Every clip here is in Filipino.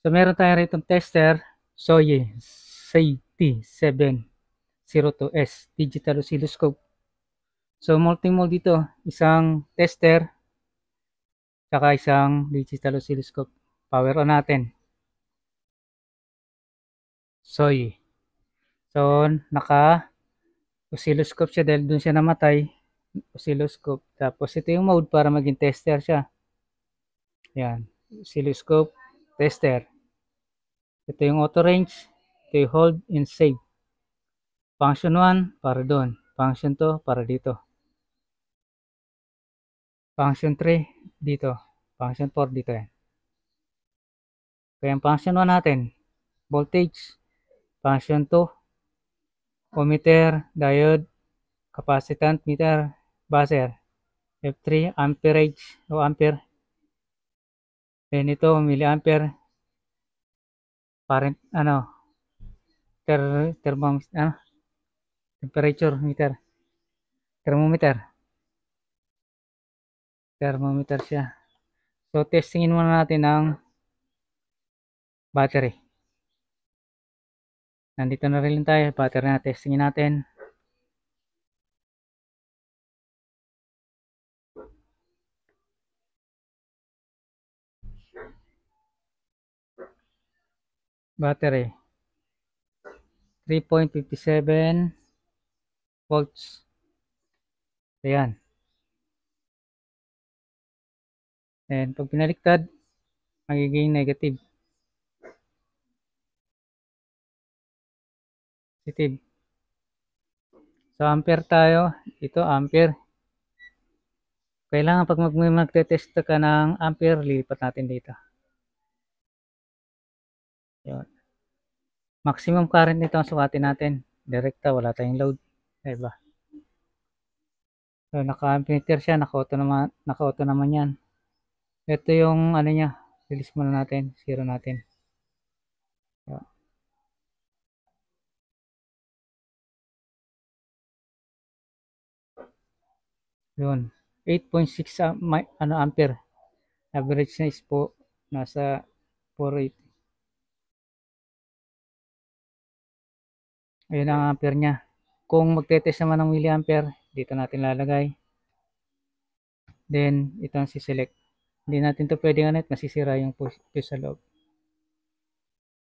So, meron tayo rito tester, Soye CT702S digital oscilloscope. So, multi-mode dito, isang tester, saka isang digital oscilloscope. Power on natin. Soye. So, naka-oscilloscope siya dahil dun siya namatay. Oscilloscope. Tapos, ito yung mode para maging tester siya. Yan. Oscilloscope, tester. Ito yung auto range. Ito yung hold and save. Function 1, para doon. Function 2, para dito. Function 3, dito. Function 4, dito yan. Kaya ang function 1 natin, voltage. Function 2, ohmmeter, diode, capacitance meter, buzzer. F3, amperage o ampere. Then ito, milliampere. Current, temperature meter. Thermometer siya. So, testingin muna natin ang battery. Nandito na rin tayo. Battery na testingin natin. Battery. 3.57 volts. Ayan. And pag pinaliktad, magiging negative. Positive. So, ampere tayo. Ito, ampere. Kailangan pag magte-test ka ng ampere, lilipat natin dito. Yun. Maximum current nito ang sukatin natin. Direkta, wala tayong load. Diba? So, naka-ammeter siya. Naka-auto naman yan. Ito yung ano niya. Release muna natin. Zero natin. Yun. 8.6 ampere. Average na is po nasa 480. Ayun ang ampere niya. Kung magte-test naman ng milliampere, dito natin lalagay. Then, ito ang siselect. Hindi natin to pwedeng anit, masisira yung fuse sa loob.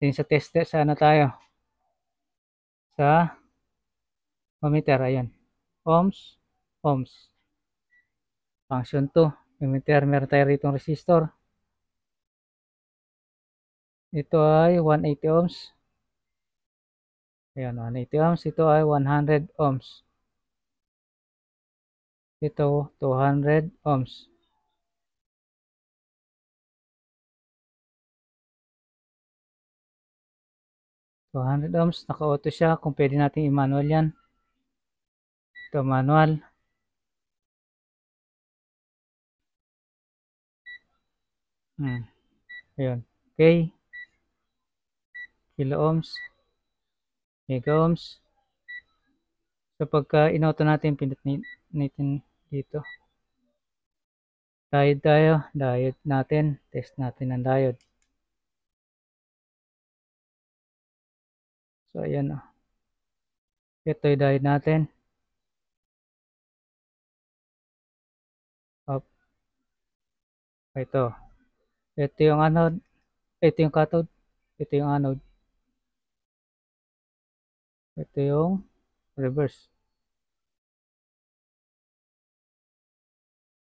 Then, sa tester, sa ano tayo? Sa ohmmeter, ayan. Ohms. Function 2. Ohmmeter, meron tayo rito resistor. Ito ay 180 ohms. Ayan, 180 ohms. Ito ay 100 ohms. Ito, 200 ohms. So, 100 ohms, naka-auto siya. Kung pwede natin i-manual yan. Ito, manual. Ayun. Okay. Kilo ohms. Mega ohms. So, pagka in-auto natin, pindot natin dito. Diode tayo. Diode natin. Test natin ang diode. So, ayan o. Ito yung diode natin. Up. Ito. Ito yung anode. Ito yung cathode. Ito yung anode. Ito yung reverse.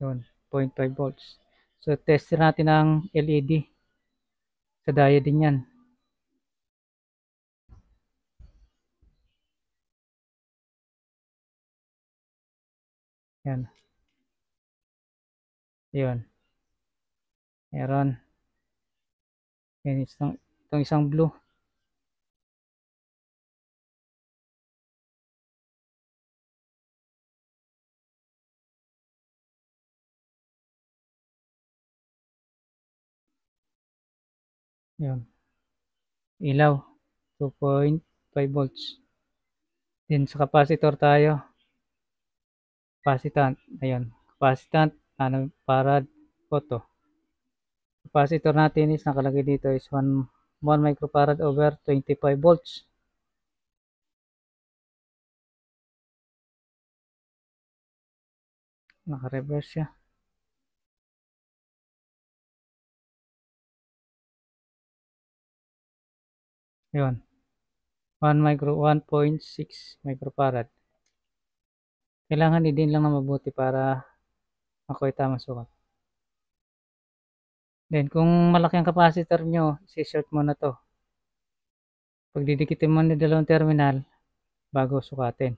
Yun. 0.5 volts. So, test natin ang LED. Sa diode din yan. Yan. Yun. Meron. Yan, itong isang blue. Yun. Ilaw. 2.5 volts. Then sa capacitor tayo. Capacitant. Ayun. Capacitant. Farad. Photo. Capacitor natin is nakalagay dito is 1 microfarad over 25 volts. Naka-reverse siya. Yun. 1.6 microfarad. Kailangan i-din lang na mabuti para makuha tamang sukat. Then, kung malaki ang capacitor nyo, i-short mo na to. Pagdidikitin mo na dalawang terminal, bago sukatin.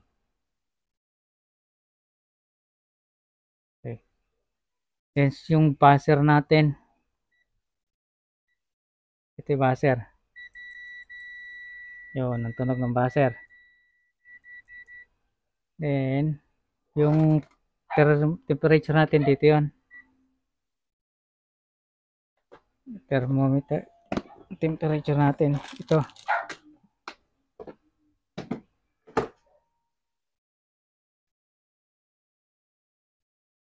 Okay. Then, yung buzzer natin. Ito yung buzzer. Yun, ang tunog ng buzzer. Then, yung temperature natin dito yun. Thermometer. Temperature natin. Ito.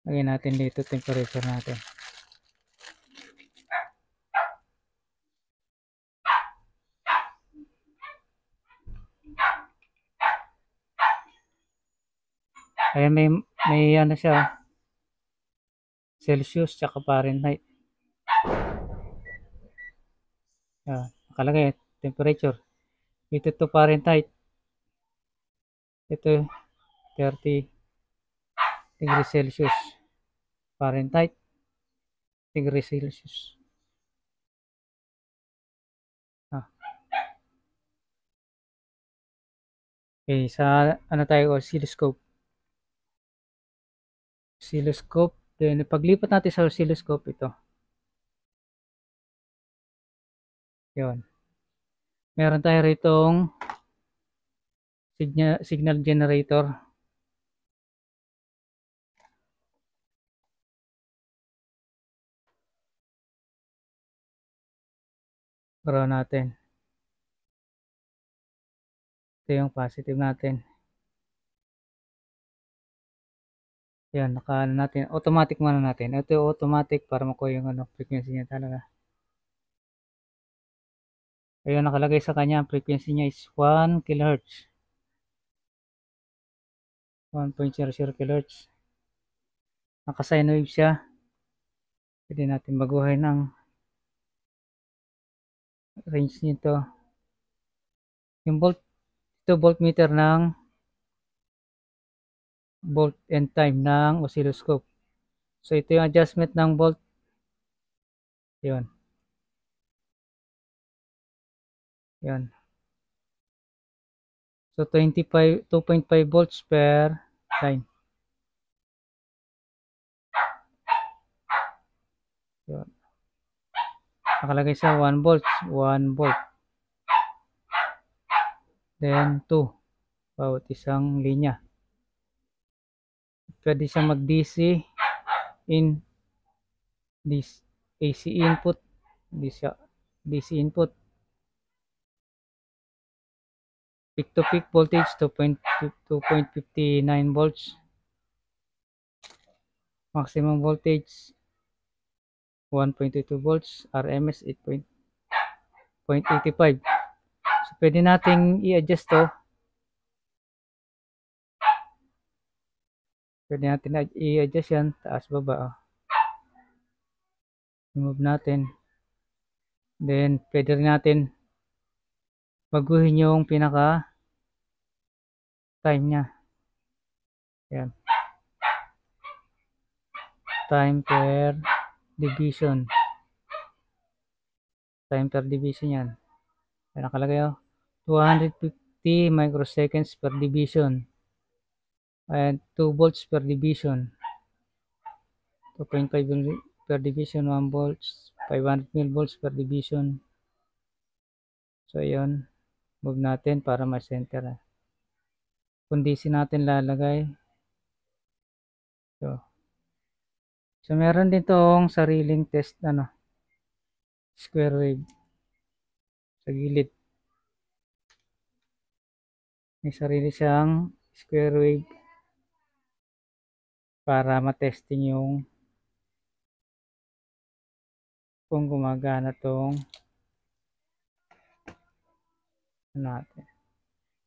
Lagyan natin dito temperature natin. Ayan, may ano siya, Celsius tsaka Fahrenheit. Nakalagay temperature. Ito to Fahrenheit. Ito 30 degrees Celsius. Fahrenheit degrees Celsius. Okay, sa ano tayo, oscilloscope. Oscilloscope. Then, paglipat natin sa oscilloscope ito. Yun. Meron tayo ritong signal generator. Ground natin. Ito yung positive natin. Yan, naka natin. Automatic muna natin. Ito yung automatic para makuha yung frequency niya talaga. Ayun, nakalagay sa kanya, ang frequency niya is 1 kHz. 1.00 kHz. Naka-sine wave siya. Pwede natin baguhin ang range nito. Yung voltmeter ng volt and time ng oscilloscope. So, ito yung adjustment ng volt. Yun. Yun. So, 2.5 volts per time. Yun. Nakalagay sa 1 volts. 1 volt. Then, 2. Bawat isang linya. Pwede siya mag-DC in this AC input. DC input. Peak to peak voltage 2.59 volts. Maximum voltage 1.22 volts. RMS 8.85. So, pwede nating i-adjust to. Pwede natin i-adjust yan. Taas, baba. Remove natin. Then, pwede rin natin baguhin yung pinaka time niya. Yan. Time per division. Time per division yan. Yan nakalagay 250 microseconds per division. And 2 volts per division. 2.5 per division, 1 volts, 500 millivolts per division. So, yun. Move natin para ma-center. Kondisi natin lalagay. So, meron din tong sariling test, square wave. Sa gilid. May sarili siyang square wave para matesting yung kung gumagana tong natin.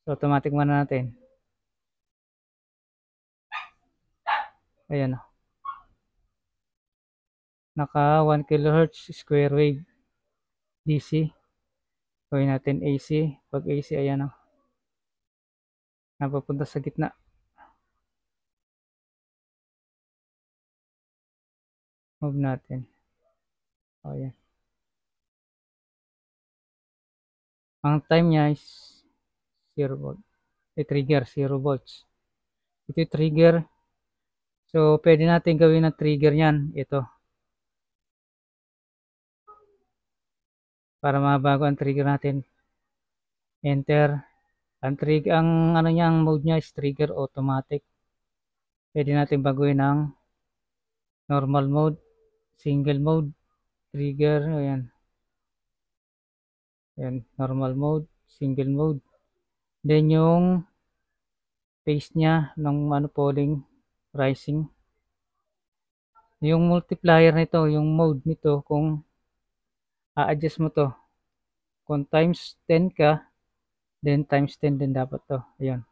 So, automatic muna natin. Ayan o. Naka 1 kHz square wave DC. Gawin natin AC. Pag AC, ayan o. Napapunta sa gitna. Move natin. O, ayan. Ang time niya is 0 volt. I-trigger 0 volts. Ito yung trigger. So, pwede natin gawin ang trigger niyan. Ito. Para mabago ang trigger natin. Enter. Ang ano niya, ang mode niya is trigger automatic. Pwede natin baguhin ng normal mode, single mode, trigger, ayan. Ayan, normal mode, single mode. Then yung phase niya ng falling, rising. Yung multiplier nito, yung mode nito, kung a-adjust mo to, kung times 10 ka, then times 10 din dapat to. Ayan.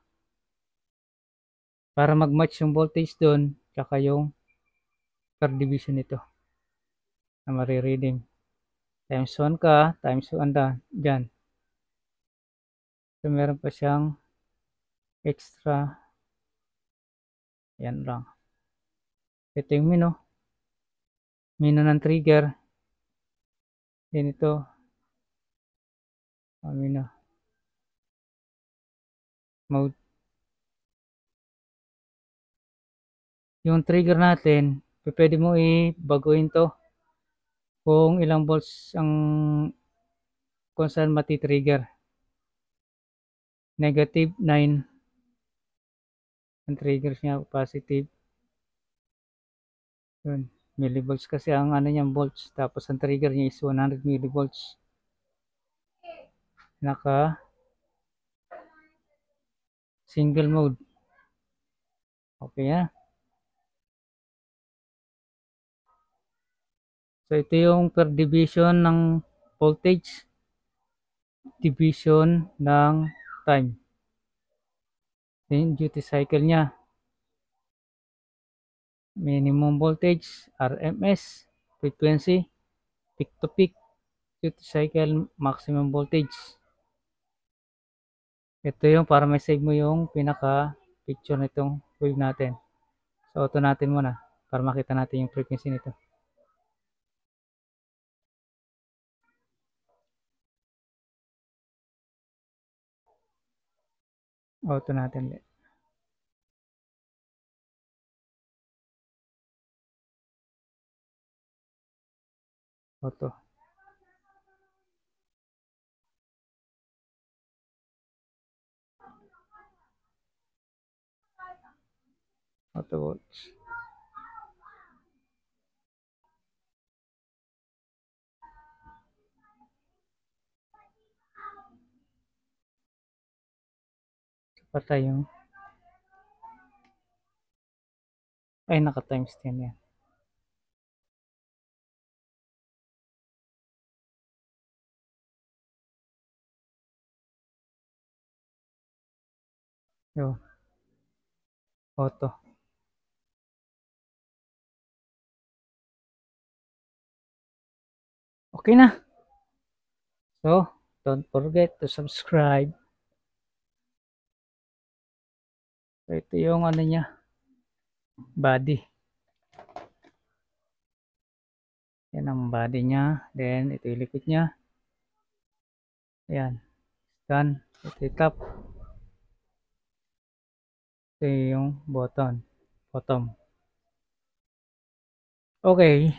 Para mag-match yung voltage doon, tsaka yung per division nito na marireading. Times 1 ka, times 1 na, dyan. So, meron pa siyang extra. Yan lang. Ito yung menu. Menu ng trigger. Then ito. Menu. Mode. Yung trigger natin, pwede mo i-baguhin to. Kung ilang volts kung saan mati-trigger. Negative 9. Ang triggers niya, positive. Yun. Millivolts kasi ang ano niya, volts. Tapos ang trigger niya is 100 millivolts. Naka single mode. Okay ha. So ito yung per division ng voltage, division ng time. Then duty cycle niya. Minimum voltage, RMS, frequency, peak to peak, duty cycle, maximum voltage. Ito yung para may save mo yung pinaka picture nitong wave natin. So auto natin muna para makita natin yung frequency nito. Auto natin ulit. Auto. Auto volts. Patay yung ay naka times 10 yan. Yo. Auto. Okay na. So, don't forget to subscribe. So, ito yung ano niya, body. Yan ang body niya. Then, ito yung likod niya. Ayan. Scan. Ito yung top. Ito yung bottom. Okay.